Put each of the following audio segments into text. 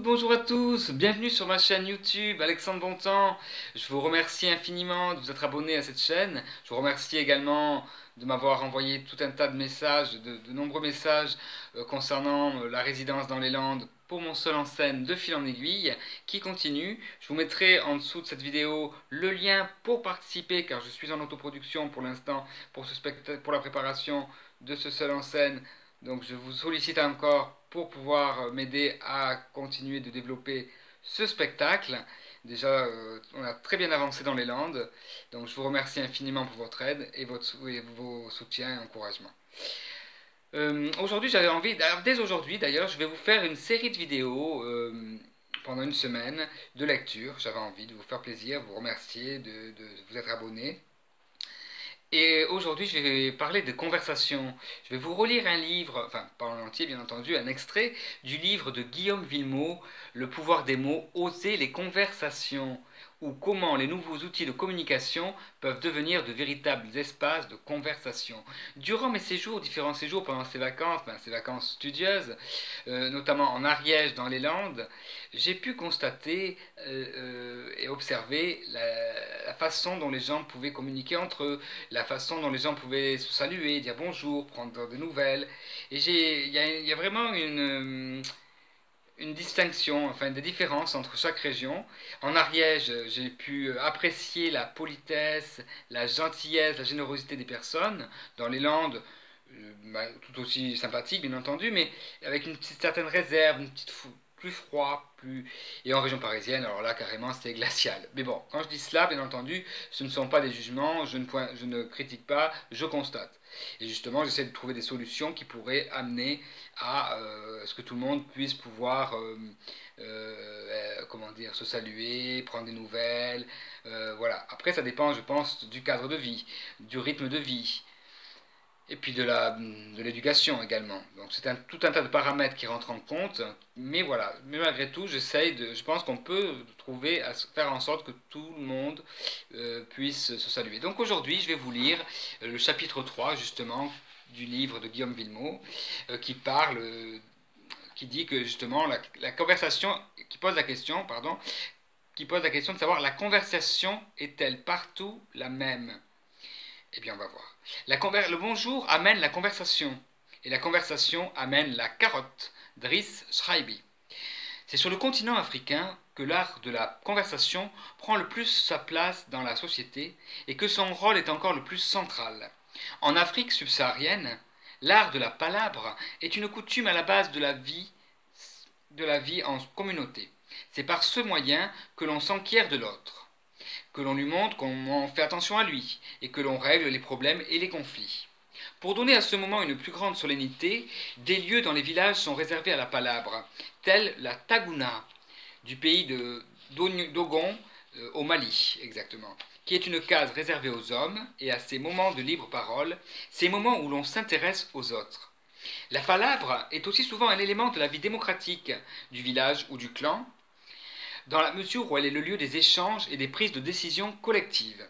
Bonjour à tous, bienvenue sur ma chaîne YouTube, Alexandre Bontemps. Je vous remercie infiniment de vous être abonné à cette chaîne. Je vous remercie également de m'avoir envoyé tout un tas de messages, de nombreux messages concernant la résidence dans les Landes pour mon seul en scène de fil en aiguille qui continue. Je vous mettrai en dessous de cette vidéo le lien pour participer car je suis en autoproduction pour l'instant pour la préparation de ce seul en scène. Donc je vous sollicite encore pour pouvoir m'aider à continuer de développer ce spectacle. Déjà, on a très bien avancé dans les Landes, donc je vous remercie infiniment pour votre aide et vos soutiens et encouragements. Aujourd'hui, j'avais envie, dès aujourd'hui d'ailleurs, je vais vous faire une série de vidéos pendant une semaine de lecture. J'avais envie de vous faire plaisir, vous remercier de vous être abonné. Et aujourd'hui, je vais parler de conversation. Je vais vous relire un livre, enfin pas en entier bien entendu, un extrait du livre de Guillaume Villemot, Le pouvoir des mots, oser les conversations, ou comment les nouveaux outils de communication peuvent devenir de véritables espaces de conversation. Durant mes séjours, différents séjours pendant ces vacances studieuses, notamment en Ariège dans les Landes, j'ai pu constater et observer la façon dont les gens pouvaient communiquer entre eux, la façon dont les gens pouvaient se saluer, dire bonjour, prendre des nouvelles. Et il y a vraiment une distinction, enfin des différences entre chaque région. En Ariège, j'ai pu apprécier la politesse, la gentillesse, la générosité des personnes. Dans les Landes, tout aussi sympathique bien entendu, mais avec une certaine réserve, plus froid, plus... Et en région parisienne, alors là carrément c'est glacial. Mais bon, quand je dis cela, bien entendu, ce ne sont pas des jugements, je ne critique pas, je constate. Et justement, j'essaie de trouver des solutions qui pourraient amener à ce que tout le monde puisse pouvoir, comment dire, se saluer, prendre des nouvelles. Voilà. Après, ça dépend, je pense, du cadre de vie, du rythme de vie. Et puis de l'éducation également. Donc c'est tout un tas de paramètres qui rentrent en compte, mais voilà, mais malgré tout, je pense qu'on peut trouver à faire en sorte que tout le monde puisse se saluer. Donc aujourd'hui, je vais vous lire le chapitre 3 justement du livre de Guillaume Villemot qui dit que justement la conversation, qui pose la question de savoir la conversation est-elle partout la même? Eh bien, on va voir. Le bonjour amène la conversation, et la conversation amène la carotte, Driss Schreiber. C'est sur le continent africain que l'art de la conversation prend le plus sa place dans la société et que son rôle est encore le plus central. En Afrique subsaharienne, l'art de la palabre est une coutume à la base de la vie en communauté. C'est par ce moyen que l'on s'enquiert de l'autre, que l'on lui montre qu'on fait attention à lui, et que l'on règle les problèmes et les conflits. Pour donner à ce moment une plus grande solennité, des lieux dans les villages sont réservés à la palabre, tels la Taguna, du pays de Dogon, au Mali exactement, qui est une case réservée aux hommes et à ces moments de libre parole, ces moments où l'on s'intéresse aux autres. La palabre est aussi souvent un élément de la vie démocratique du village ou du clan, dans la mesure où elle est le lieu des échanges et des prises de décisions collectives.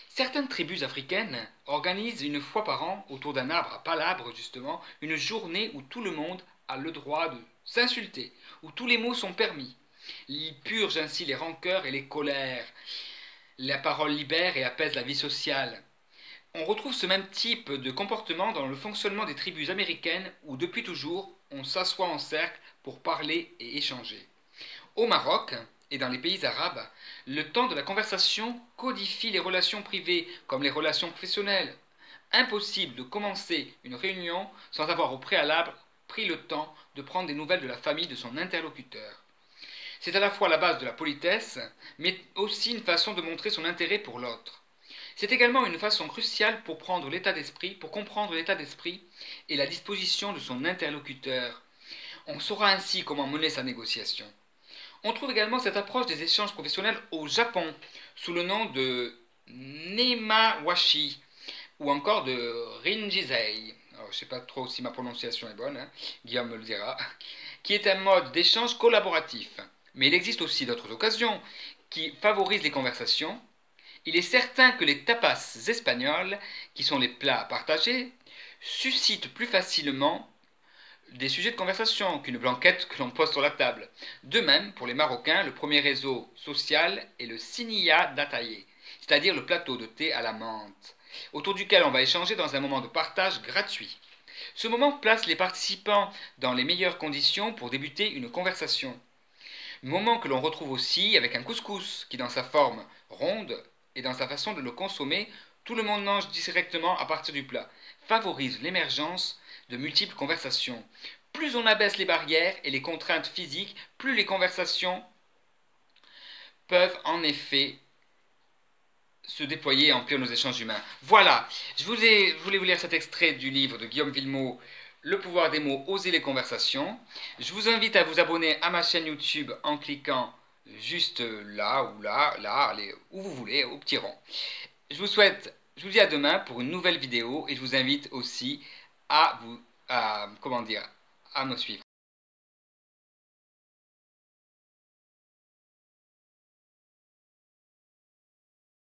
Certaines tribus africaines organisent une fois par an, autour d'un arbre à palabre justement, une journée où tout le monde a le droit de s'insulter, où tous les mots sont permis. Ils purgent ainsi les rancœurs et les colères. La parole libère et apaise la vie sociale. On retrouve ce même type de comportement dans le fonctionnement des tribus américaines où depuis toujours on s'assoit en cercle pour parler et échanger. Au Maroc, et dans les pays arabes, le temps de la conversation codifie les relations privées comme les relations professionnelles. Impossible de commencer une réunion sans avoir au préalable pris le temps de prendre des nouvelles de la famille de son interlocuteur. C'est à la fois la base de la politesse, mais aussi une façon de montrer son intérêt pour l'autre. C'est également une façon cruciale pour comprendre l'état d'esprit et la disposition de son interlocuteur. On saura ainsi comment mener sa négociation. On trouve également cette approche des échanges professionnels au Japon, sous le nom de Nemawashi, ou encore de Rinjizei. Alors, je ne sais pas trop si ma prononciation est bonne, hein, Guillaume me le dira, qui est un mode d'échange collaboratif. Mais il existe aussi d'autres occasions qui favorisent les conversations. Il est certain que les tapas espagnols, qui sont les plats partagés, suscitent plus facilement des sujets de conversation qu'une blanquette que l'on pose sur la table. De même, pour les Marocains, le premier réseau social est le Siniya d'Ataïe, c'est-à-dire le plateau de thé à la menthe, autour duquel on va échanger dans un moment de partage gratuit. Ce moment place les participants dans les meilleures conditions pour débuter une conversation. Moment que l'on retrouve aussi avec un couscous, qui dans sa forme ronde et dans sa façon de le consommer, tout le monde mange directement à partir du plat, favorise l'émergence de multiples conversations. Plus on abaisse les barrières et les contraintes physiques, plus les conversations peuvent en effet se déployer et emplir nos échanges humains. Voilà, je voulais vous lire cet extrait du livre de Guillaume Villemot, Le pouvoir des mots, oser les conversations. Je vous invite à vous abonner à ma chaîne YouTube en cliquant juste là ou là, allez, où vous voulez, au petit rond. Je vous dis à demain pour une nouvelle vidéo et je vous invite aussi à me suivre.